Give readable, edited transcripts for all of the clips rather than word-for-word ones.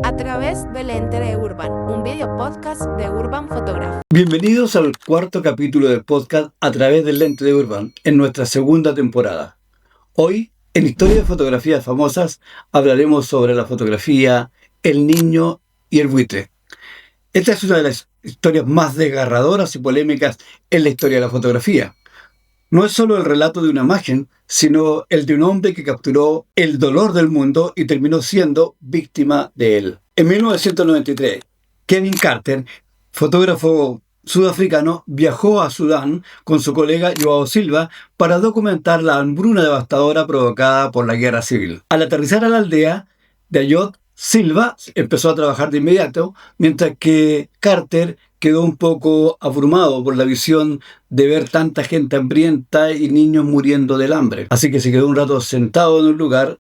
A través del lente de Urban, un video podcast de Urban Photography. Bienvenidos al cuarto capítulo del podcast A través del lente de Urban, en nuestra segunda temporada. Hoy, en Historia de Fotografías Famosas, hablaremos sobre la fotografía, el niño y el buitre. Esta es una de las historias más desgarradoras y polémicas en la historia de la fotografía. No es solo el relato de una imagen, sino el de un hombre que capturó el dolor del mundo y terminó siendo víctima de él. En 1993, Kevin Carter, fotógrafo sudafricano, viajó a Sudán con su colega Joao Silva para documentar la hambruna devastadora provocada por la guerra civil. Al aterrizar a la aldea de Ayot, Silva empezó a trabajar de inmediato, mientras que Carter quedó un poco abrumado por la visión de ver tanta gente hambrienta y niños muriendo del hambre. Así que se quedó un rato sentado en un lugar,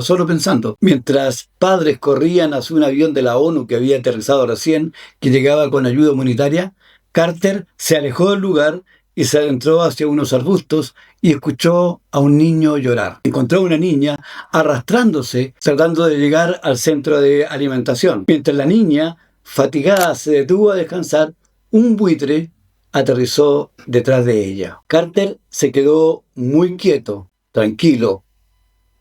solo pensando. Mientras padres corrían hacia un avión de la ONU que había aterrizado recién, que llegaba con ayuda humanitaria, Carter se alejó del lugar y se adentró hacia unos arbustos y escuchó a un niño llorar. Encontró a una niña arrastrándose, tratando de llegar al centro de alimentación. Mientras la niña, fatigada, se detuvo a descansar, un buitre aterrizó detrás de ella. Carter se quedó muy quieto, tranquilo,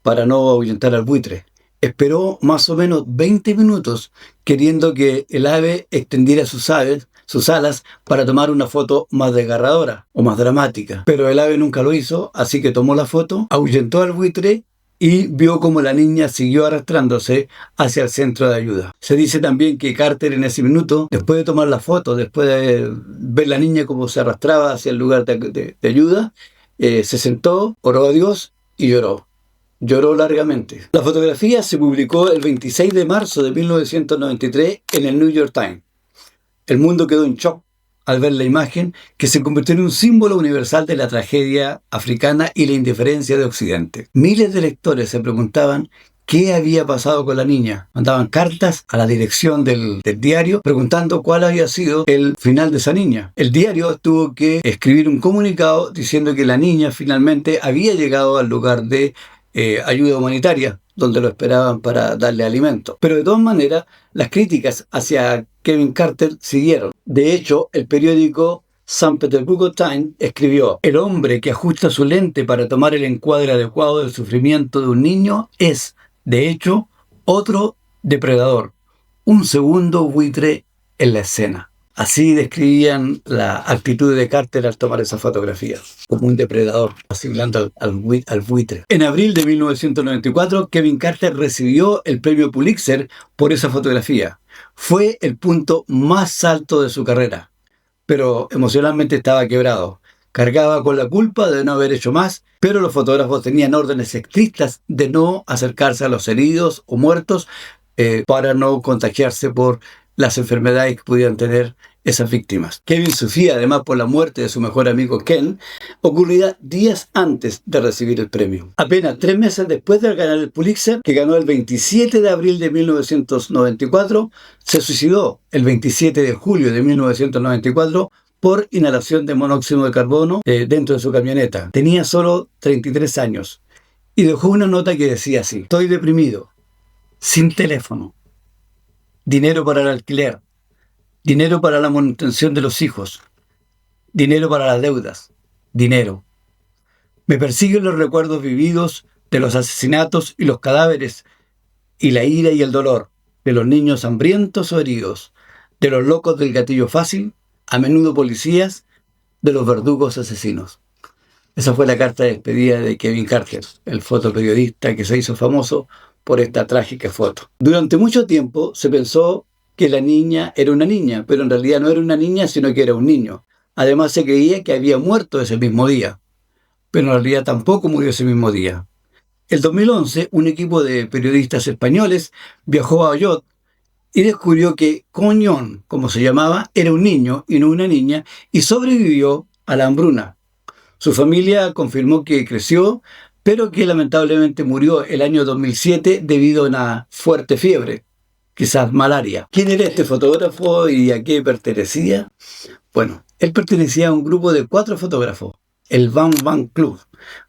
para no ahuyentar al buitre. Esperó más o menos 20 minutos queriendo que el ave extendiera sus alas para tomar una foto más desgarradora o más dramática. Pero el ave nunca lo hizo, así que tomó la foto, ahuyentó al buitre y vio cómo la niña siguió arrastrándose hacia el centro de ayuda. Se dice también que Carter en ese minuto, después de tomar la foto, después de ver la niña cómo se arrastraba hacia el lugar de ayuda, se sentó, oró a Dios y lloró. Lloró largamente. La fotografía se publicó el 26 de marzo de 1993 en el New York Times. El mundo quedó en shock al ver la imagen, que se convirtió en un símbolo universal de la tragedia africana y la indiferencia de Occidente. Miles de lectores se preguntaban qué había pasado con la niña. Mandaban cartas a la dirección del diario preguntando cuál había sido el final de esa niña. El diario tuvo que escribir un comunicado diciendo que la niña finalmente había llegado al lugar de ayuda humanitaria, donde lo esperaban para darle alimento. Pero de todas maneras, las críticas hacia Kevin Carter siguieron. De hecho, el periódico San Petersburgo Times escribió: el hombre que ajusta su lente para tomar el encuadre adecuado del sufrimiento de un niño es, de hecho, otro depredador, un segundo buitre en la escena. Así describían la actitud de Carter al tomar esa fotografía, como un depredador, asimilando al buitre. En abril de 1994, Kevin Carter recibió el premio Pulitzer por esa fotografía. Fue el punto más alto de su carrera, pero emocionalmente estaba quebrado. Cargaba con la culpa de no haber hecho más, pero los fotógrafos tenían órdenes estrictas de no acercarse a los heridos o muertos para no contagiarse por las enfermedades que pudieran tener esas víctimas. Kevin sufría además por la muerte de su mejor amigo Ken, ocurrida días antes de recibir el premio. Apenas 3 meses después de ganar el Pulitzer, que ganó el 27 de abril de 1994, se suicidó el 27 de julio de 1994 por inhalación de monóxido de carbono dentro de su camioneta. Tenía solo 33 años y dejó una nota que decía así: estoy deprimido, sin teléfono, dinero para el alquiler, dinero para la manutención de los hijos, dinero para las deudas, dinero. Me persiguen los recuerdos vividos de los asesinatos y los cadáveres, y la ira y el dolor de los niños hambrientos o heridos, de los locos del gatillo fácil, a menudo policías, de los verdugos asesinos. Esa fue la carta de despedida de Kevin Carter, el fotoperiodista que se hizo famoso por esta trágica foto. Durante mucho tiempo se pensó que la niña era una niña, pero en realidad no era una niña, sino que era un niño. Además se creía que había muerto ese mismo día, pero en realidad tampoco murió ese mismo día. En 2011, un equipo de periodistas españoles viajó a Ayot y descubrió que Coñón, como se llamaba, era un niño y no una niña, y sobrevivió a la hambruna. Su familia confirmó que creció, pero que lamentablemente murió el año 2007 debido a una fuerte fiebre, quizás malaria. ¿Quién era este fotógrafo y a qué pertenecía? Bueno, él pertenecía a un grupo de 4 fotógrafos, el Van Van Club,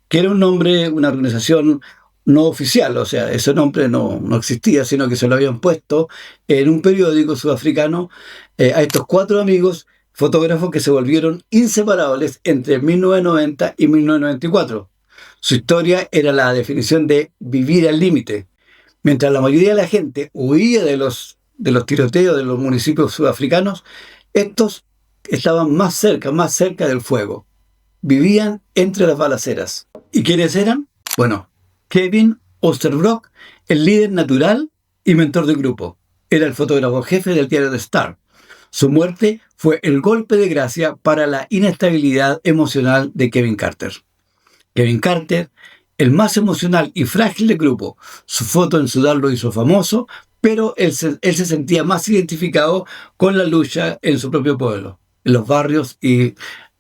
que era un nombre, una organización no oficial, o sea, ese nombre no existía, sino que se lo habían puesto en un periódico sudafricano a estos 4 amigos fotógrafos que se volvieron inseparables entre 1990 y 1994. Su historia era la definición de vivir al límite. Mientras la mayoría de la gente huía de los tiroteos de los municipios sudafricanos, estos estaban más cerca del fuego. Vivían entre las balaceras. ¿Y quiénes eran? Bueno, Kevin Oosterbrock, el líder natural y mentor del grupo. Era el fotógrafo jefe del diario The Star. Su muerte fue el golpe de gracia para la inestabilidad emocional de Kevin Carter. Kevin Carter, el más emocional y frágil del grupo. Su foto en Sudán lo hizo famoso, pero él se sentía más identificado con la lucha en su propio pueblo, en los barrios y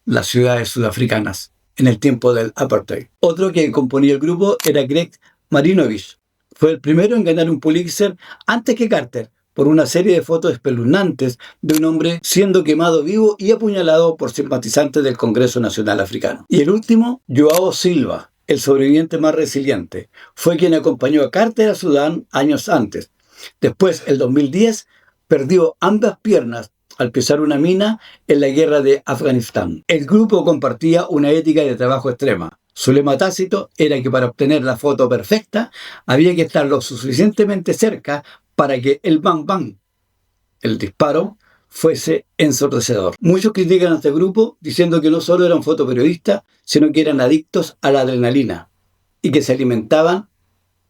las ciudades sudafricanas, en el tiempo del apartheid. Otro que componía el grupo era Greg Marinovich. Fue el primero en ganar un Pulitzer antes que Carter, por una serie de fotos espeluznantes de un hombre siendo quemado vivo y apuñalado por simpatizantes del Congreso Nacional Africano. Y el último, Joao Silva, el sobreviviente más resiliente. Fue quien acompañó a Carter a Sudán años antes. Después, el 2010, perdió ambas piernas al pisar una mina en la guerra de Afganistán. El grupo compartía una ética de trabajo extrema. Su lema tácito era que para obtener la foto perfecta había que estar lo suficientemente cerca para que el bang bang, el disparo, fuese ensordecedor. Muchos critican a este grupo diciendo que no solo eran fotoperiodistas, sino que eran adictos a la adrenalina y que se alimentaban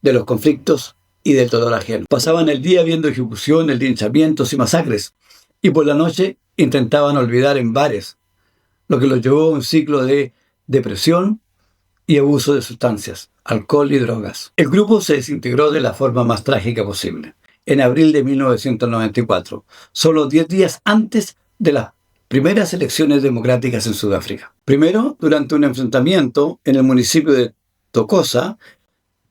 de los conflictos y del dolor ajeno. Pasaban el día viendo ejecuciones, linchamientos y masacres, y por la noche intentaban olvidar en bares, lo que los llevó a un ciclo de depresión y abuso de sustancias, alcohol y drogas. El grupo se desintegró de la forma más trágica posible, en abril de 1994, solo 10 días antes de las primeras elecciones democráticas en Sudáfrica. Primero, durante un enfrentamiento en el municipio de Thokoza,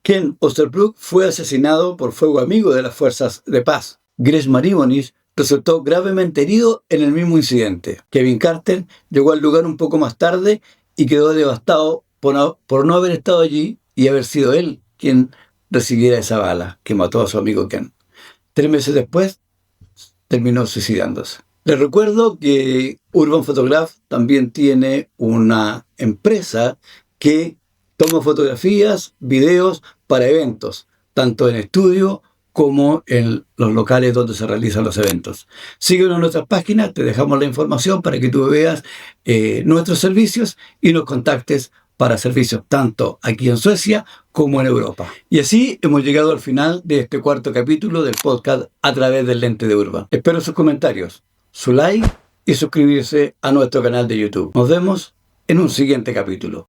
Ken Oosterbrock fue asesinado por fuego amigo de las fuerzas de paz. Greg Marinovich resultó gravemente herido en el mismo incidente. Kevin Carter llegó al lugar un poco más tarde y quedó devastado por no haber estado allí y haber sido él quien recibiera esa bala que mató a su amigo Ken. 3 meses después, terminó suicidándose. Les recuerdo que Urban Photograph también tiene una empresa que toma fotografías, videos para eventos, tanto en estudio como en los locales donde se realizan los eventos. Síguenos en nuestras páginas, te dejamos la información para que tú veas nuestros servicios y nos contactes para servicios tanto aquí en Suecia como en Europa. Y así hemos llegado al final de este 4º capítulo del podcast A través del lente de Urban. Espero sus comentarios, su like y suscribirse a nuestro canal de YouTube. Nos vemos en un siguiente capítulo.